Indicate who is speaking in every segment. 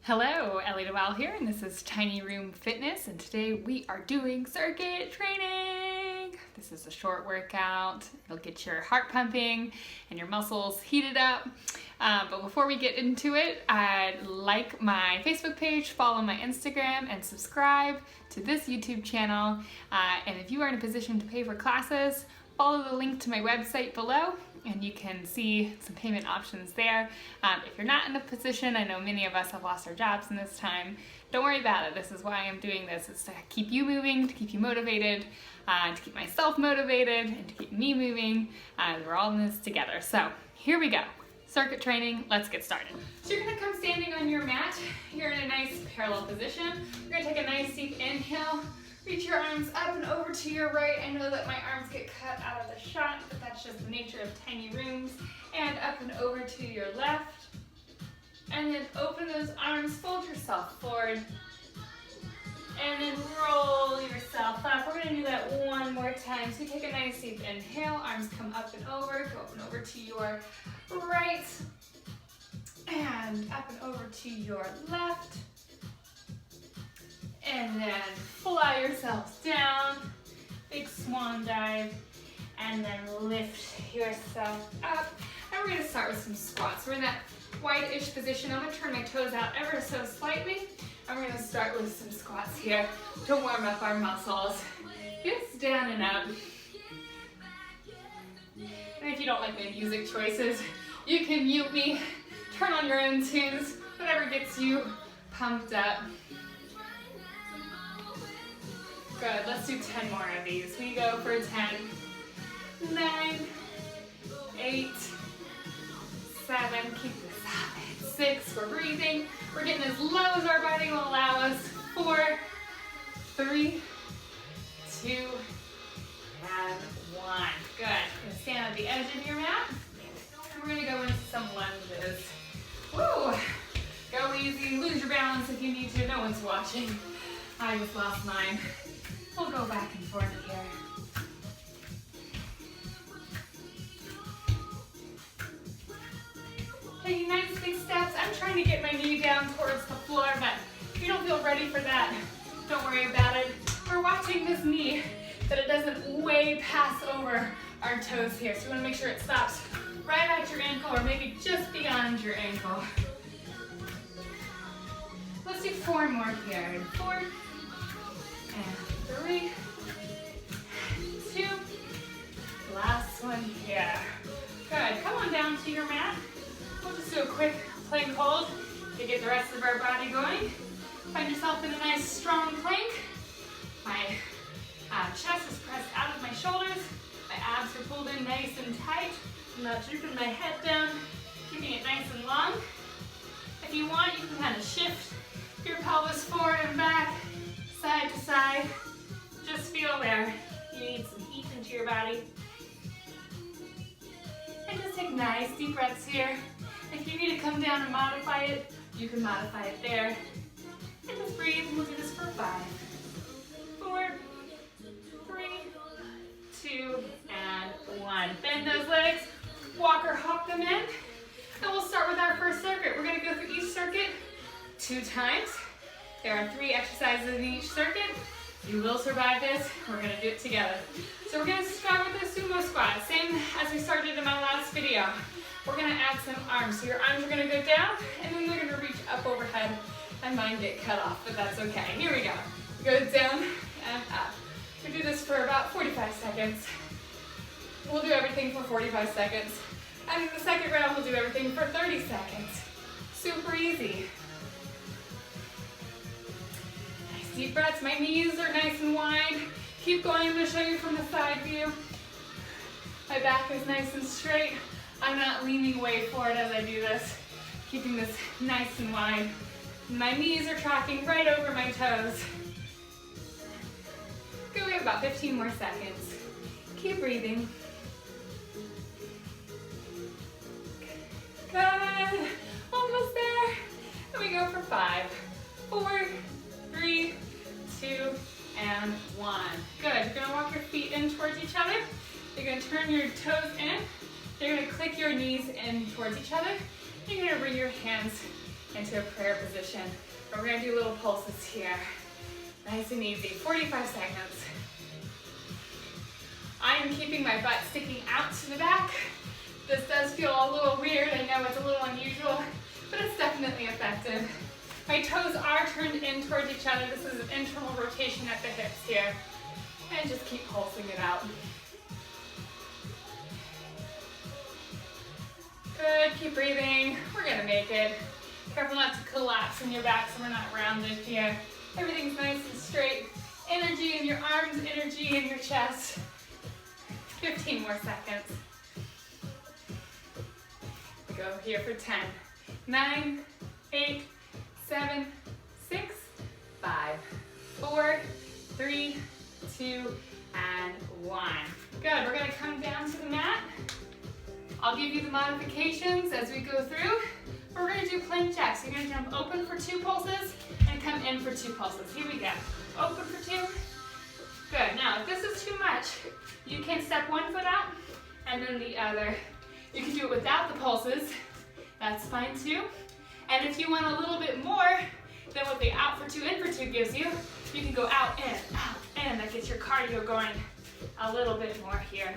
Speaker 1: Hello, Ellie DeWall here, and this is Tiny Room Fitness, and today we are doing circuit training. This is a short workout. It'll get your heart pumping and your muscles heated up. But before we get into it, I'd like my Facebook page, follow my Instagram, and subscribe to this YouTube channel. And if you are in a position to pay for classes, follow the link to my website below, and you can see some payment options there. If you're not in a position, I know many of us have lost our jobs in this time, don't worry about it. This is why I'm doing this. It's to keep you moving, to keep you motivated, to keep myself motivated, and to keep me moving. We're all in this together. So here we go. Circuit training, let's get started. So you're gonna come standing on your mat. You're in a nice parallel position. You're gonna take a nice deep inhale. Reach your arms up and over to your right. I know that my arms get cut out of the shot, but that's just the nature of tiny rooms. And up and over to your left. And then open those arms, fold yourself forward. And then roll yourself up. We're gonna do that one more time. So you take a nice deep inhale, arms come up and over, go up and over to your right. And up and over to your left. And then fly yourselves down, big swan dive, and then lift yourself up. And we're gonna start with some squats. We're in that wide-ish position. I'm gonna turn my toes out ever so slightly. And we're gonna start with some squats here to warm up our muscles. Hips down and up. And if you don't like my music choices, you can mute me, turn on your own tunes, whatever gets you pumped up. Good, let's do 10 more of these. We go for 10, 9, 8, 7, keep this up, 6, we're breathing. We're getting as low as our body will allow us. 4, 3, 2, and 1. Good, gonna stand at the edge of your mat. And we're gonna go into some lunges. Woo! Go easy, lose your balance if you need to, no one's watching. I just lost mine. We'll go back and forth here. Taking nice big steps. I'm trying to get my knee down towards the floor, but if you don't feel ready for that, don't worry about it. We're watching this knee, that it doesn't way pass over our toes here. So you want to make sure it stops right at your ankle or maybe just beyond your ankle. Let's do 4 more here. 4, and 3, 2, last one here. Good, come on down to your mat. We'll just do a quick plank hold to get the rest of our body going. Find yourself in a nice strong plank. My chest is pressed out of my shoulders. My abs are pulled in nice and tight. I'm not drooping my head down, keeping it nice and long. If you want, you can kind of shift your pelvis forward and back, side to side. Just feel there. You need some heat into your body. And just take nice deep breaths here. If you need to come down and modify it, you can modify it there. And just breathe, and we'll do this for 5, 4, 3, 2, and 1. Bend those legs, walk or hop them in. And we'll start with our first circuit. We're gonna go through each circuit 2 times. There are 3 exercises in each circuit. You will survive this. We're gonna do it together. So we're gonna start with the sumo squat, same as we started in my last video. We're gonna add some arms. So your arms are gonna go down, and then they're gonna reach up overhead, and mine get cut off, but that's okay. Here we go. Go down and up. We do this for about 45 seconds. We'll do everything for 45 seconds. And in the second round, we'll do everything for 30 seconds. Super easy. Deep breaths, my knees are nice and wide. Keep going, I'm gonna show you from the side view. My back is nice and straight. I'm not leaning way forward as I do this. Keeping this nice and wide. My knees are tracking right over my toes. Good, we have about 15 more seconds. Keep breathing. Good, almost there. And we go for 5, 4, 3, 2, and 1. Good, you're gonna walk your feet in towards each other. You're gonna turn your toes in. You're gonna click your knees in towards each other. You're gonna bring your hands into a prayer position. We're gonna do little pulses here. Nice and easy, 45 seconds. I am keeping my butt sticking out to the back. This does feel a little weird. I know it's a little unusual, but it's definitely effective. My toes are turned in towards each other. This is an internal rotation at the hips here. And just keep pulsing it out. Good, keep breathing. We're gonna make it. Careful not to collapse in your back so we're not rounded here. Everything's nice and straight. Energy in your arms, energy in your chest. 15 more seconds. We go here for 10. 9, 8, 7, 6, 5, 4, 3, 2, and 1. Good, we're gonna come down to the mat. I'll give you the modifications as we go through. We're gonna do plank jacks. You're gonna jump open for 2 pulses and come in for 2 pulses. Here we go. Open for 2. Good, now if this is too much, you can step 1 foot out and then the other. You can do it without the pulses. That's fine too. And if you want a little bit more than what the out for 2, in for 2 gives you, you can go out, in. That gets your cardio going a little bit more here.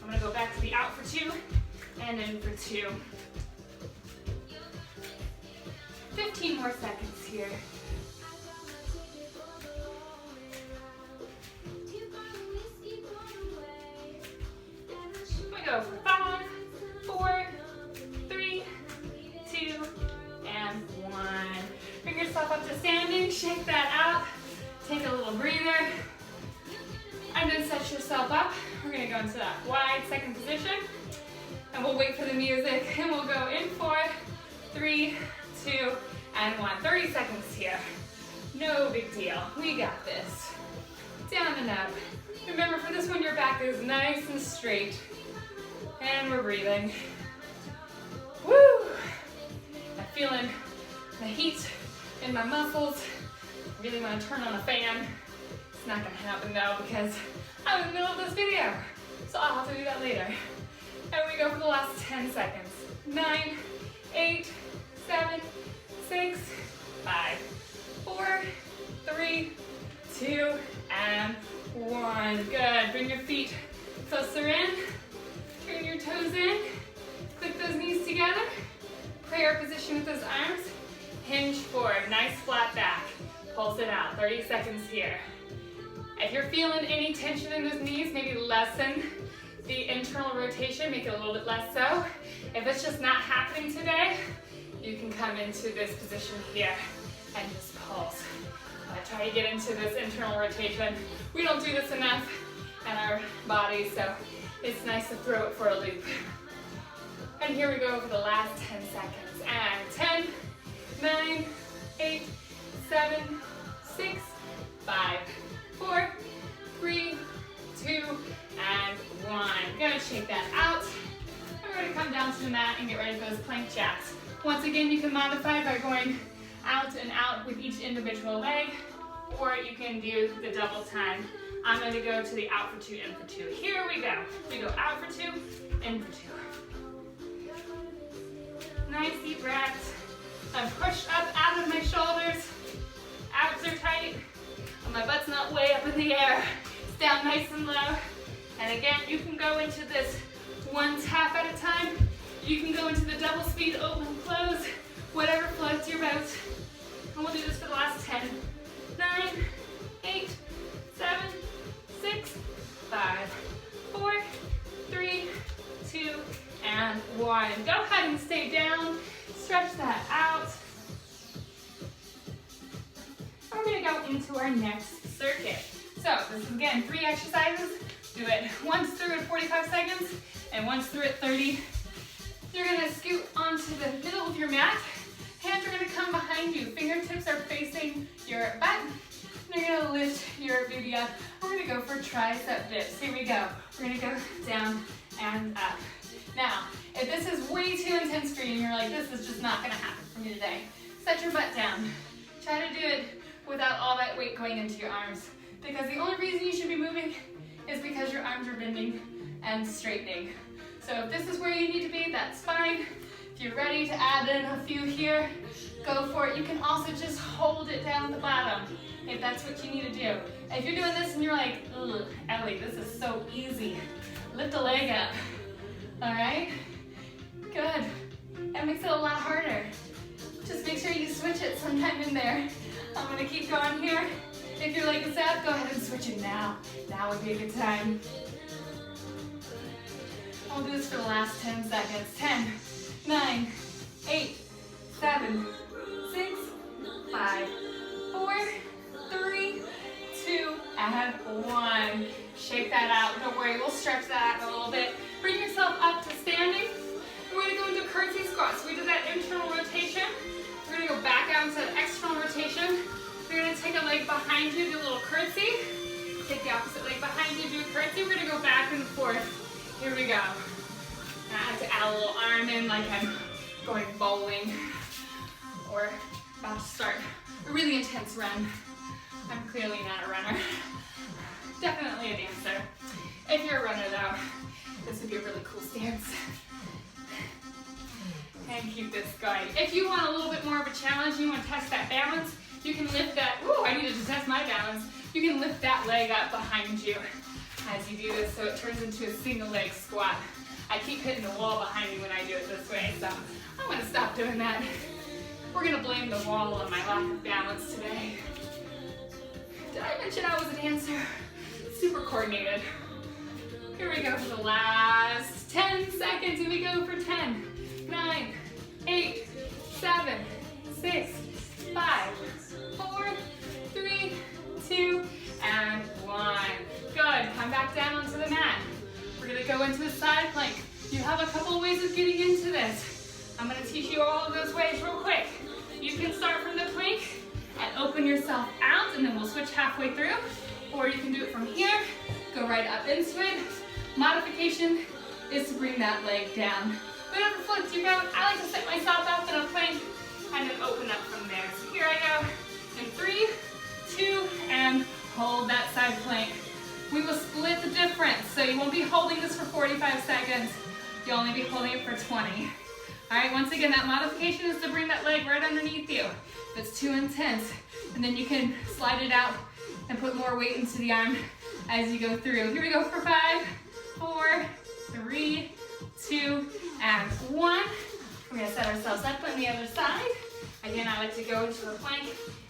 Speaker 1: I'm gonna go back to the out for 2 and in for 2. 15 more seconds here. We go for 5, 4, 3, 2, and 1. Bring yourself up to standing, shake that out, take a little breather, and then set yourself up. We're gonna go into that wide second position, and we'll wait for the music, and we'll go in for 3, 2, and 1. 30 seconds here. No big deal. We got this. Down and up. Remember, for this one, your back is nice and straight. And we're breathing. Woo! I'm feeling the heat in my muscles. I really want to turn on a fan. It's not gonna happen though because I'm in the middle of this video. So I'll have to do that later. And we go for the last 10 seconds. 9, 8, 7, 6, 5, 4, 3, 2, and 1. Good. Bring your feet closer in. Turn your toes in. Click those knees together. Prayer position with those arms. Hinge forward. Nice flat back. Pulse it out. 30 seconds here. If you're feeling any tension in those knees, maybe lessen the internal rotation. Make it a little bit less so. If it's just not happening today, you can come into this position here and just pulse. Try to get into this internal rotation. We don't do this enough in our bodies, so it's nice to throw it for a loop. And here we go for the last 10 seconds. And 10, 9, 8, 7, 6, 5, 4, 3, 2, and 1. Good, shake that out. We're going to come down to the mat and get ready for those plank jacks. Once again, you can modify by going out and out with each individual leg, or you can do the double time. I'm going to go to the out for 2, in for 2. Here we go. We go out for 2, in for 2. Nice deep breaths. I'm pushed up out of my shoulders. Abs are tight. My butt's not way up in the air. It's down nice and low. And again, you can go into this one tap at a time. You can go into the double speed, open, close, whatever floats your boat. And we'll do this for the last 10, 9, 8, 7, 6, 5, 4, 3, 2, and 1. Go ahead and stay down. Stretch that out. We're going to go into our next circuit. So this is again 3 exercises. Do it once through at 45 seconds and once through at 30. You're going to scoot onto the middle of your mat. Hands are going to come behind you. Fingertips are facing your butt. And you're going to lift your booty up. We're going to go for tricep dips. Here we go. We're going to go down and up. Now, if this is way too intense for you and you're like, this is just not going to happen for me today, set your butt down. Try to do it without all that weight going into your arms. Because the only reason you should be moving is because your arms are bending and straightening. So if this is where you need to be, that's fine. If you're ready to add in a few here, go for it. You can also just hold it down at the bottom if that's what you need to do. If you're doing this and you're like, ugh, Ellie, this is so easy, lift a leg up. All right? Good. That makes it a lot harder. Just make sure you switch it sometime in there. I'm gonna keep going here. If your leg is up, go ahead and switch it now. Now would be a good time. I'll do this for the last 10 seconds. 10, 9, 8, 7, 6, 5, 4, 3, 2, and 1. Shake that out. Don't worry, we'll stretch that out a little bit. Bring yourself up to standing. We're going to go into curtsy squats. We did that internal rotation. We're going to go back out into external rotation. We're going to take a leg behind you, do a little curtsy. Take the opposite leg behind you, do a curtsy. We're going to go back and forth. Here we go. I have to add a little arm in like I'm going bowling or about to start a really intense run. I'm clearly not a runner. Definitely a dancer. If you're a runner though, this would be a really cool stance. And keep this going. If you want a little bit more of a challenge, you want to test that balance, you can lift that, ooh, I needed to test my balance. You can lift that leg up behind you as you do this so it turns into a single leg squat. I keep hitting the wall behind me when I do it this way, so I'm gonna stop doing that. We're gonna blame the wall on my lack of balance today. Did I mention I was a dancer? Super coordinated. Here we go for the last 10 seconds, and we go for 10, 9, 8, 7, 6, 5, 4, 3, 2, and 1. Good, come back down onto the mat. We're gonna go into the side plank. You have a couple of ways of getting into this. I'm gonna teach you all of those ways real quick. You can start from the plank and open yourself out, and then we'll switch halfway through. Or you can do it from here, go right up into it. Modification is to bring that leg down. Whatever floats your boat, I like to set myself up in a plank and then open up from there. So here I go in 3, 2, and hold that side plank. We will split the difference, so you won't be holding this for 45 seconds. You'll only be holding it for 20. All right, once again, that modification is to bring that leg right underneath you. If it's too intense, and then you can slide it out and put more weight into the arm as you go through. Here we go for 5, 4, 3, 2, and 1. We're gonna set ourselves up on the other side. Again, I like to go into a plank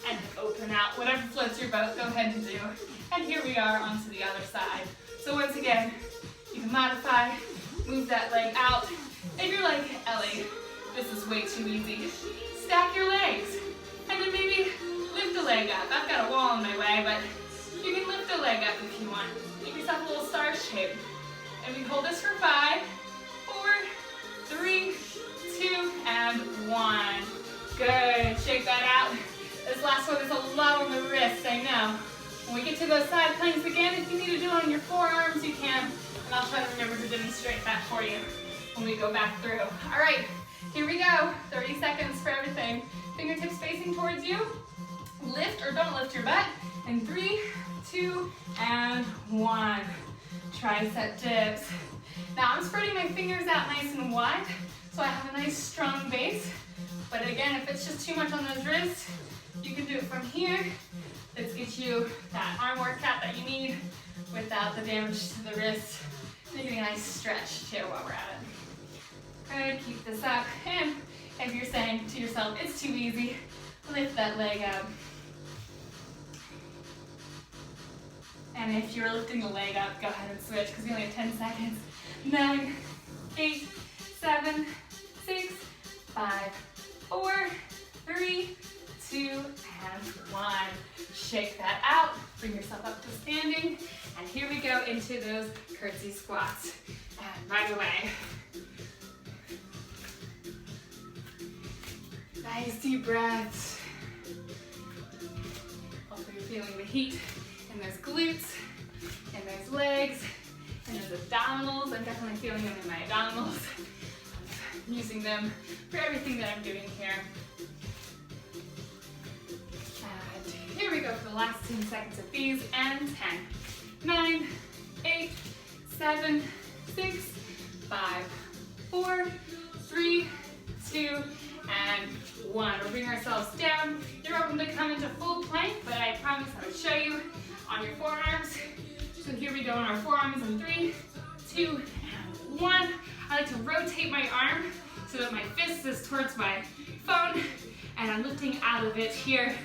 Speaker 1: and open out. Whatever floats your boat, go ahead and do. And here we are onto the other side. So once again, you can modify, move that leg out. If you're like, Ellie, this is way too easy, stack your legs. And then maybe lift a leg up. I've got a wall in my way, but you can lift a leg up if you want. Make yourself a little star shape. And we hold this for 5, 4, 3, 2, and 1. Good, shake that out. This last one is a lot on the wrist, I know. When we get to those side planks again, if you need to do it on your forearms, you can. And I'll try to remember to demonstrate that for you when we go back through. All right, here we go. 30 seconds for everything. Fingertips facing towards you. Lift or don't lift your butt. In 3, 2, and 1. Tricep dips. Now I'm spreading my fingers out nice and wide, so I have a nice strong base. But again, if it's just too much on those wrists, you can do it from here. Let's get you that arm workout that you need without the damage to the wrist. Maybe a nice stretch too while we're at it. Good, keep this up. And if you're saying to yourself, it's too easy, lift that leg up. And if you're lifting the leg up, go ahead and switch because we only have 10 seconds. 9, 8, 7, 6, 5, 4, 3, 2, and 1. Shake that out, bring yourself up to standing, and here we go into those curtsy squats. And right away. Nice deep breaths. Hopefully you're feeling the heat in those glutes, and those legs, and those abdominals. I'm definitely feeling them in my abdominals. I'm using them for everything that I'm doing here. And here we go for the last 10 seconds of these, and 10, 9, 8, 7, 6, 5, 4, 3, 1. We'll bring ourselves down. You're welcome to come into full plank, but I promise I will show you on your forearms. So here we go on our forearms in 3, 2, and 1. I like to rotate my arm so that my fist is towards my phone and I'm lifting out of it here.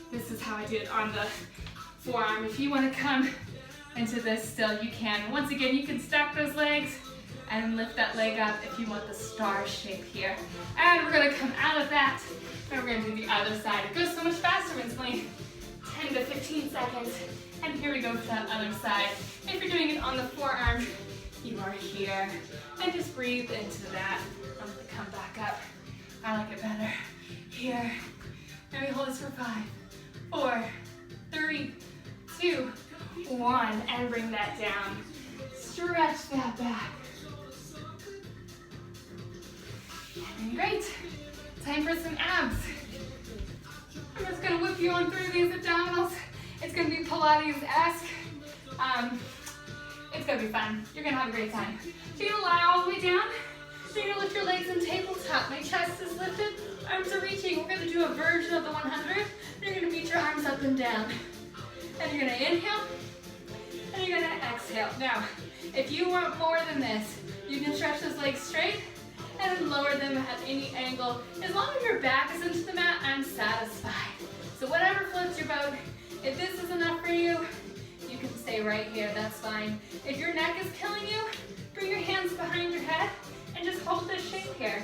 Speaker 1: This is how I do it on the forearm. If you want to come into this still, you can. Once again, you can stack those legs and lift that leg up if you want the star shape here. And we're gonna come out of that and we're gonna do the other side. It goes so much faster when it's only 10 to 15 seconds. And here we go for that other side. If you're doing it on the forearm, you are here. And just breathe into that. I'm gonna come back up. I like it better. Here. And we hold this for 5, 4, 3, 2, 1. And bring that down. Stretch that back. And great. Time for some abs. I'm just gonna whip you on through these abdominals. It's gonna be Pilates-esque. It's gonna be fun. You're gonna have a great time. So you're gonna lie all the way down. You're gonna lift your legs in tabletop. My chest is lifted, arms are reaching. We're gonna do a version of the 100. You're gonna beat your arms up and down. And you're gonna inhale, and you're gonna exhale. Now, if you want more than this, you can stretch those legs straight and then lower them at any angle. As long as your back is into the mat, I'm satisfied. So whatever floats your boat. If this is enough for you, you can stay right here, that's fine. If your neck is killing you, bring your hands behind your head and just hold this shape here.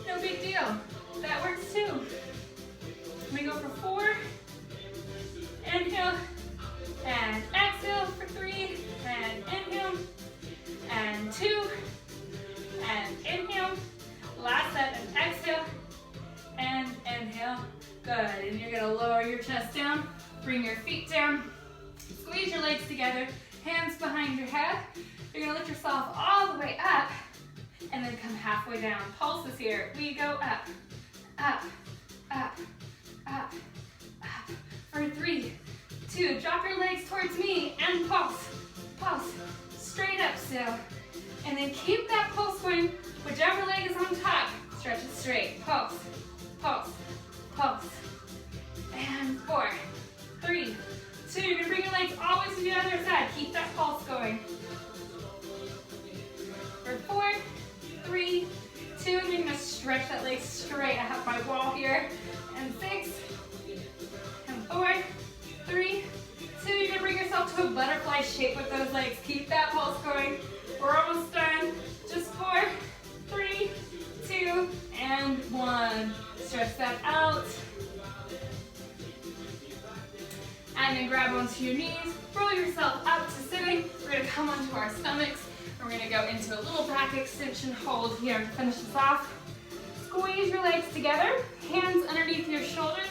Speaker 1: No big deal. That works too. We go for 4, inhale, and exhale for 3, and inhale, and 2, and inhale. Last set, and exhale, and inhale. Good, and you're gonna lower your chest down, bring your feet down, squeeze your legs together, hands behind your head. You're gonna lift yourself all the way up, and then come halfway down. Pulses here. We go up, up, up, up, up. For 3, 2, drop your legs towards me, and pulse, pulse, straight up still. And then keep that pulse going, whichever leg is on top, stretch it straight. Pulse, pulse, pulse. And 4, 3, 2, you're gonna bring your legs always to the other side. Keep that pulse going. For 4, 3, 2, and you're gonna stretch that leg straight. I have my wall here. And 6, and 4, 3, 2, you're gonna bring yourself to a butterfly shape with those legs. Keep that pulse going. We're almost done. Just 4, 3, 2, and 1. Stretch that out. And then grab onto your knees, roll yourself up to sitting. We're gonna come onto our stomachs. And we're gonna go into a little back extension hold here to finish this off. Squeeze your legs together, hands underneath your shoulders.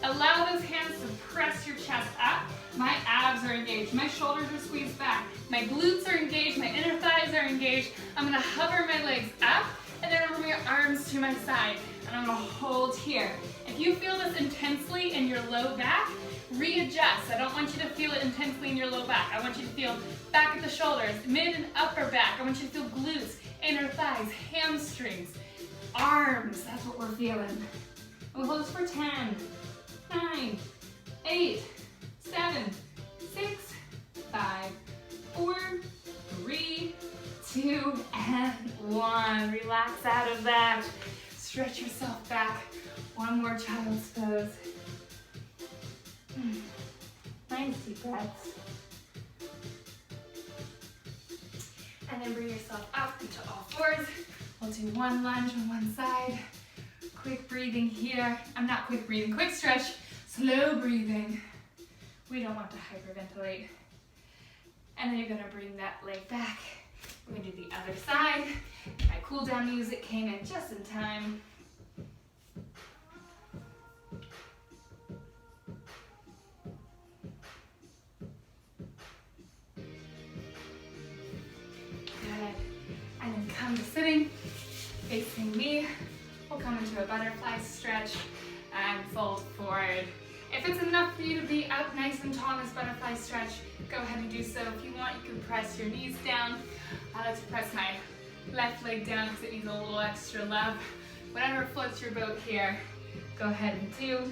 Speaker 1: Allow those hands to press your chest up. My abs are engaged, my shoulders are squeezed back, my glutes are engaged, my inner thighs are engaged. I'm gonna hover my legs up, and then I'm gonna bring your arms to my side, and I'm gonna hold here. If you feel this intensely in your low back, readjust. I don't want you to feel it intensely in your low back. I want you to feel back at the shoulders, mid and upper back. I want you to feel glutes, inner thighs, hamstrings, arms. That's what we're feeling. We'll hold this for 10, 9, 8, 7, 6, 5, 4, 3, 2, and 1. Relax out of that. Stretch yourself back. One more child's pose. Nice deep breaths. And then bring yourself up into all fours. We'll do one lunge on one side. Quick breathing here. I'm not quick breathing, quick stretch. Slow breathing. We don't want to hyperventilate. And then you're gonna bring that leg back. We're gonna do the other side. My cool down music came in just in time. Good. And then come to sitting, facing me. We'll come into a butterfly stretch and fold forward. If it's enough for you to be up nice and tall in this butterfly stretch, go ahead and do so. If you want, you can press your knees down. I like to press my left leg down because it needs a little extra love. Whatever floats your boat here. Go ahead and 2.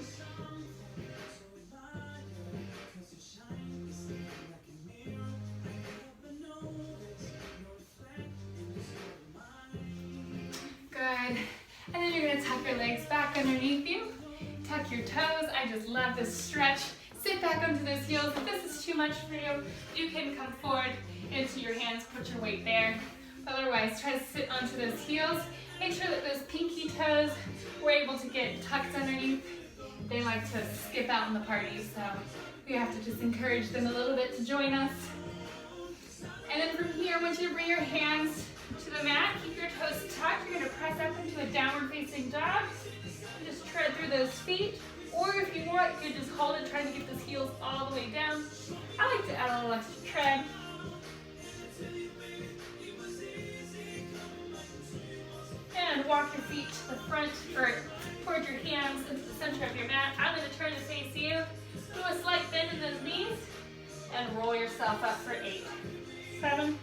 Speaker 1: Good. And then you're gonna tuck your legs back underneath you. Tuck your toes. I just love this stretch. Sit back onto those heels. If this is too much for you, you can come forward into your hands, put your weight there. Otherwise, try to sit onto those heels. Make sure that those pinky toes were able to get tucked underneath. They like to skip out in the party, so we have to just encourage them a little bit to join us. And then from here, I want you to bring your hands to the mat. Keep your toes tucked. You're gonna press up into a downward facing dog. Just tread through those feet. Or if you want, you could just hold it, trying to get those heels all the way down. I like to add a little extra tread. And walk your feet to the front, or towards your hands into the center of your mat. I'm going to turn to face you. Do a slight bend in those knees, and roll yourself up for 8, 7,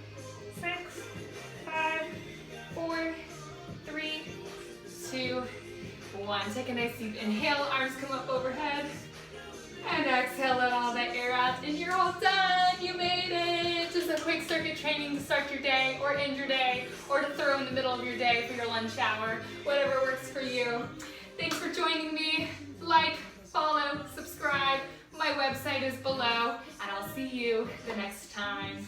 Speaker 1: 6, 5, 4, 3, 2, 1. Take a nice deep inhale, arms come up overhead. And exhale, let all that air out, and you're all done. You made it. Just a quick circuit training to start your day, or end your day, or to throw in the middle of your day for your lunch hour, whatever works for you. Thanks for joining me. Like, follow, subscribe. My website is below, and I'll see you the next time.